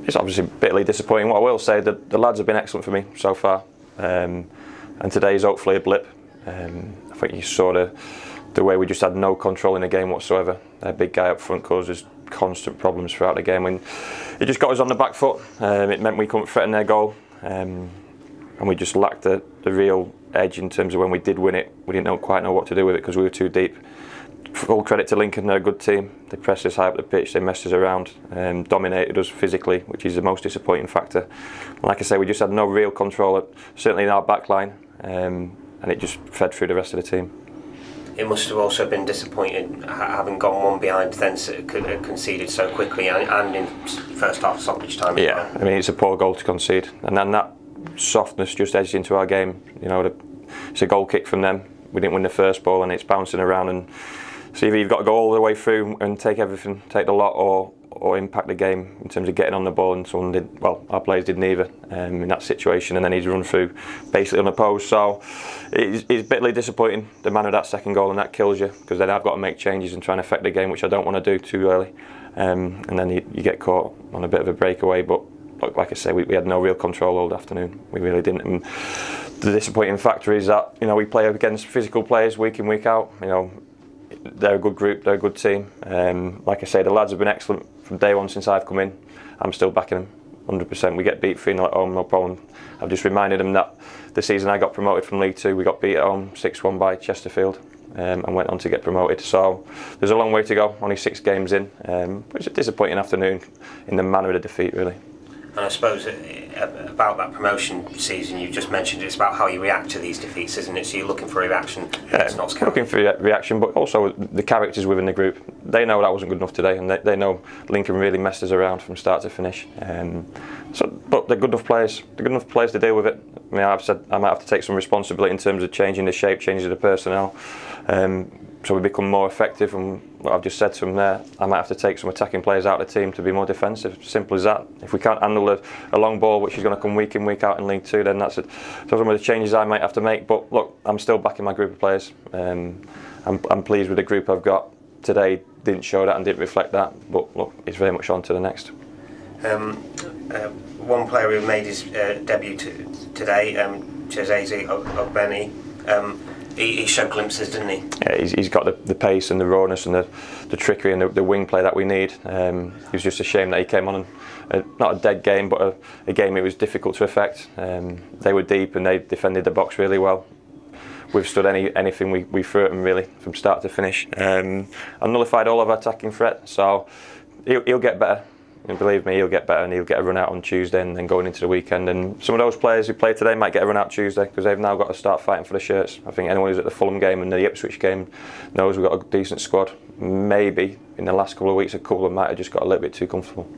It's obviously bitterly disappointing. What I will say, the lads have been excellent for me so far, and today's hopefully a blip. I think you saw the way we just had no control in the game whatsoever. A big guy up front caused us constant problems throughout the game, and it just got us on the back foot. It meant we couldn't threaten their goal, and we just lacked the real edge in terms of when we did win it. We didn't quite know what to do with it because we were too deep. Full credit to Lincoln, they're a good team. They pressed us high up the pitch, they messed us around, dominated us physically, which is the most disappointing factor. Like I say, we just had no real control, certainly in our back line, and it just fed through the rest of the team. It must have also been disappointing having gone one behind, then conceded so quickly, and in first half stoppage time as well. I mean, it's a poor goal to concede, and then that softness just edged into our game. You know, it's a goal kick from them. We didn't win the first ball, and it's bouncing around, and so either you've got to go all the way through and take everything, take the lot, or impact the game in terms of getting on the ball, and someone did, well, our players did neither in that situation, and then he's run through basically unopposed. So it's bitterly disappointing, the man of that second goal, and that kills you, because then I've got to make changes and try and affect the game, which I don't want to do too early, and then you get caught on a bit of a breakaway. But like I say, we had no real control all afternoon. We really didn't. And the disappointing factor is that, you know, we play against physical players week in, week out. You know, they're a good group, they're a good team. Like I say, the lads have been excellent from day one since I've come in. I'm still backing them 100%. We get beat 3-0 at home, no problem. I've just reminded them that the season I got promoted from League 2, we got beat at home 6-1 by Chesterfield, and went on to get promoted. So there's a long way to go, only 6 games in. But it's a disappointing afternoon in the manner of the defeat, really. And I suppose about that promotion season, you just mentioned it's about how you react to these defeats, isn't it? So you're looking for a reaction. It's not looking for a reaction, but also the characters within the group. They know that wasn't good enough today, and they know Lincoln really messed us around from start to finish. But they're good enough players. They're good enough players to deal with it. I mean, I've said I might have to take some responsibility in terms of changing the shape, changing the personnel, so we become more effective. And what I've just said to them there, I might have to take some attacking players out of the team to be more defensive. Simple as that. If we can't handle a long ball, which is going to come week in, week out in League 2, then those are some of the changes I might have to make. But look, I'm still backing my group of players. I'm pleased with the group I've got. Today didn't show that and didn't reflect that, but look, it's very much on to the next. One player who made his debut today, Chezeze Ogbeni, he showed glimpses, didn't he? Yeah, he's got the pace and the rawness and the trickery and the wing play that we need. It was just a shame that he came on, and not a dead game, but a game it was difficult to affect. They were deep and they defended the box really well. We've stood anything we threw at them really from start to finish, and nullified all of our attacking threat. So he'll get better. And believe me, he'll get better, and he'll get a run out on Tuesday and then going into the weekend. And some of those players who played today might get a run out Tuesday, because they've now got to start fighting for the shirts. I think anyone who's at the Fulham game and the Ipswich game knows we've got a decent squad. Maybe in the last couple of weeks, a couple of them might have just got a little bit too comfortable.